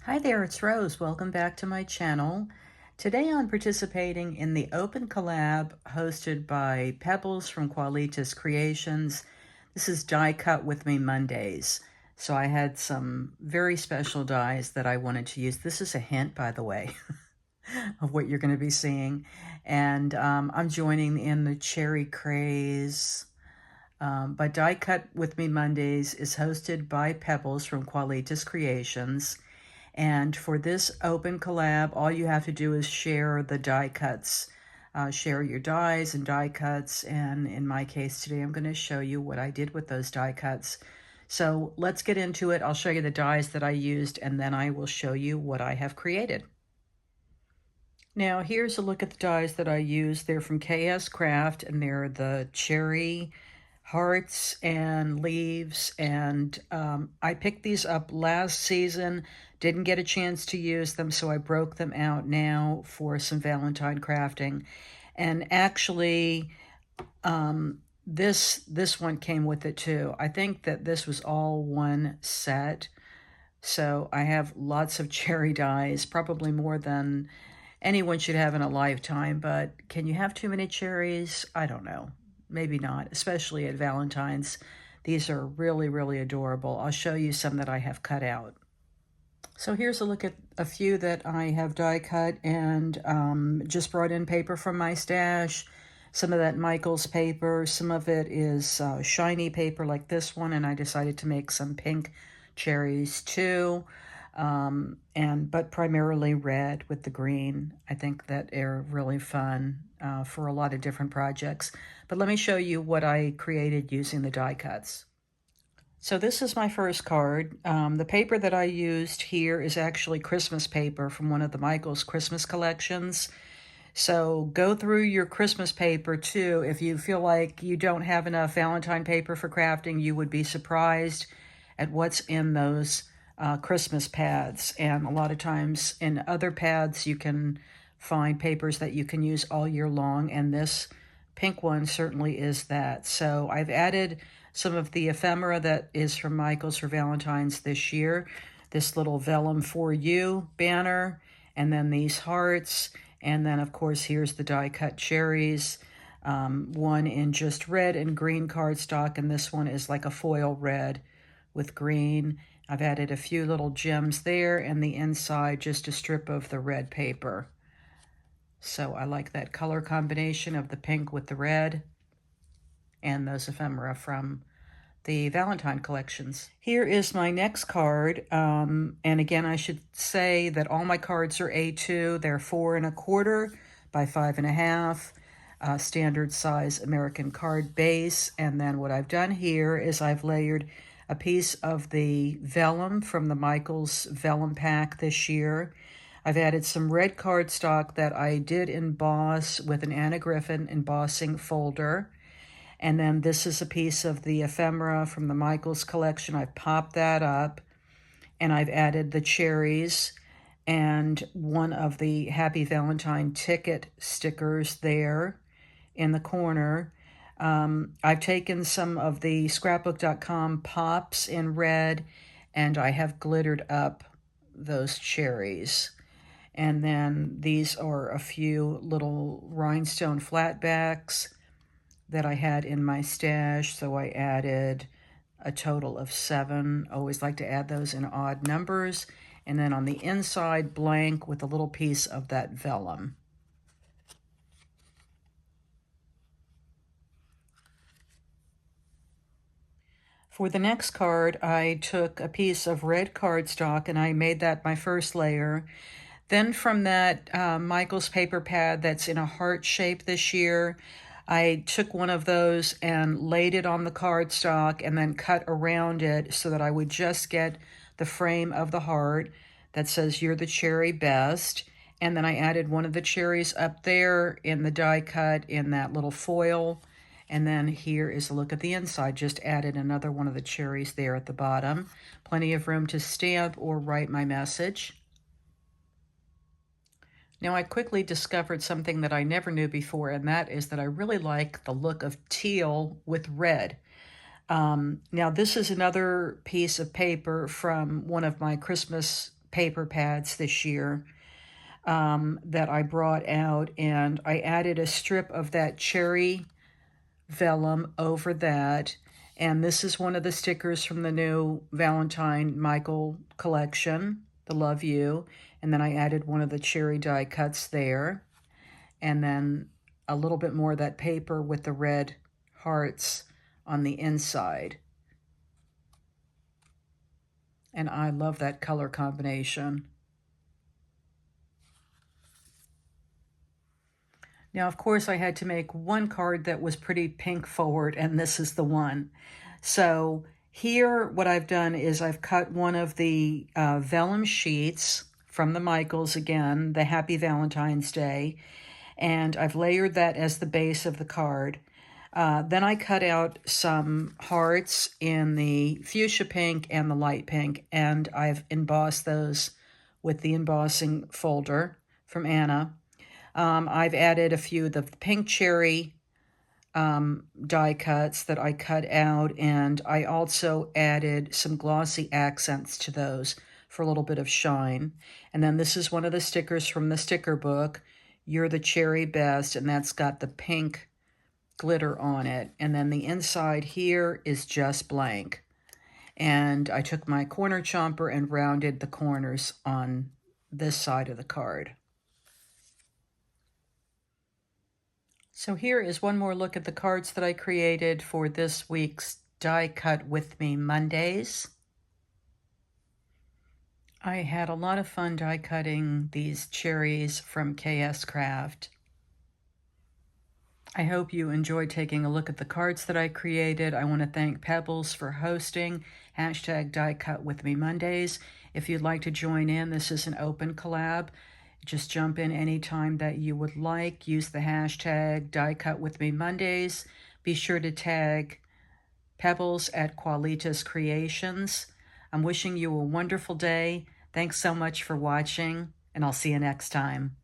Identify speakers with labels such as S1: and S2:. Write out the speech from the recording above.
S1: Hi there, it's Rose. Welcome back to my channel. Today I'm participating in the open collab hosted by Pebbles from Qualitas Creations. This is Die Cut With Me Mondays. So I had some very special dies that I wanted to use. This is a hint, by the way, of what you're going to be seeing. And I'm joining in the cherry craze. But Die Cut With Me Mondays is hosted by Pebbles from Qualitas Creations. And for this open collab, all you have to do is share the die cuts. Share your dies and die cuts. And in my case today, I'm going to show you what I did with those die cuts. So let's get into it. I'll show you the dies that I used, and then I will show you what I have created. Now, here's a look at the dies that I used. They're from KS Craft, and they're the cherry hearts and leaves, and I picked these up last season, didn't get a chance to use them, so I broke them out now for some Valentine crafting. And actually this one came with it too. I think that this was all one set, so I have lots of cherry dies, probably more than anyone should have in a lifetime. But can you have too many cherries? I don't know. Maybe not, especially at Valentine's. These are really, really adorable. I'll show you some that I have cut out. So here's a look at a few that I have die cut and just brought in paper from my stash. Some of that Michael's paper, some of it is shiny paper like this one, and I decided to make some pink cherries too. But primarily red with the green. I think that they're really fun for a lot of different projects. But let me show you what I created using the die cuts. So this is my first card. The paper that I used here is actually Christmas paper from one of the Michael's Christmas collections. So go through your Christmas paper too. If you feel like you don't have enough Valentine paper for crafting, you would be surprised at what's in those Christmas pads. And a lot of times in other pads you can find papers that you can use all year long, and this pink one certainly is that. So I've added some of the ephemera that is from Michael's for Valentine's this year. This little vellum for you banner, and then these hearts, and then of course here's the die cut cherries. One in just red and green cardstock, and this one is like a foil red with green. I've added a few little gems there, and the inside just a strip of the red paper. So I like that color combination of the pink with the red and those ephemera from the Valentine collections. Here is my next card. And again, I should say that all my cards are A2. They're 4 1/4 by 5 1/2. Standard size American card base. And then what I've done here is I've layered a piece of the vellum from the Michael's vellum pack this year. I've added some red cardstock that I did emboss with an Anna Griffin embossing folder. And then this is a piece of the ephemera from the Michael's collection. I've popped that up, and I've added the cherries and one of the Happy Valentine ticket stickers there in the corner. I've taken some of the scrapbook.com pops in red, and I have glittered up those cherries. And then these are a few little rhinestone flatbacks that I had in my stash, so I added a total of 7. Always like to add those in odd numbers. And then on the inside, blank with a little piece of that vellum. For the next card, I took a piece of red cardstock and I made that my first layer. Then from that Michael's paper pad that's in a heart shape this year, I took one of those and laid it on the cardstock and then cut around it so that I would just get the frame of the heart that says "You're the cherry best." And then I added one of the cherries up there in the die cut in that little foil. And then here is a look at the inside. Just added another one of the cherries there at the bottom. Plenty of room to stamp or write my message. Now, I quickly discovered something that I never knew before, and that is that I really like the look of teal with red. Now, this is another piece of paper from one of my Christmas paper pads this year that I brought out, and I added a strip of that cherry vellum over that. And this is one of the stickers from the new Valentine Michael collection, the Love You. And then I added one of the cherry die cuts there. And then a little bit more of that paper with the red hearts on the inside. And I love that color combination. Now, of course, I had to make one card that was pretty pink forward, and this is the one. So here, what I've done is I've cut one of the vellum sheets from the Michaels, again, the Happy Valentine's Day, and I've layered that as the base of the card. Then I cut out some hearts in the fuchsia pink and the light pink, and I've embossed those with the embossing folder from Anna. I've added a few of the pink cherry die cuts that I cut out, and I also added some glossy accents to those for a little bit of shine. And then this is one of the stickers from the sticker book, You're the Cherry Best, and that's got the pink glitter on it. And then the inside here is just blank. And I took my corner chomper and rounded the corners on this side of the card. So here is one more look at the cards that I created for this week's Die Cut With Me Mondays. I had a lot of fun die cutting these cherries from KS Craft. I hope you enjoyed taking a look at the cards that I created. I want to thank Pebbles for hosting hashtag Die Cut With Me Mondays. If you'd like to join in, this is an open collab. Just jump in anytime that you would like. Use the hashtag Die Cut With Me Mondays. Be sure to tag Pebbles at Qualitas Creations. I'm wishing you a wonderful day. Thanks so much for watching, and I'll see you next time.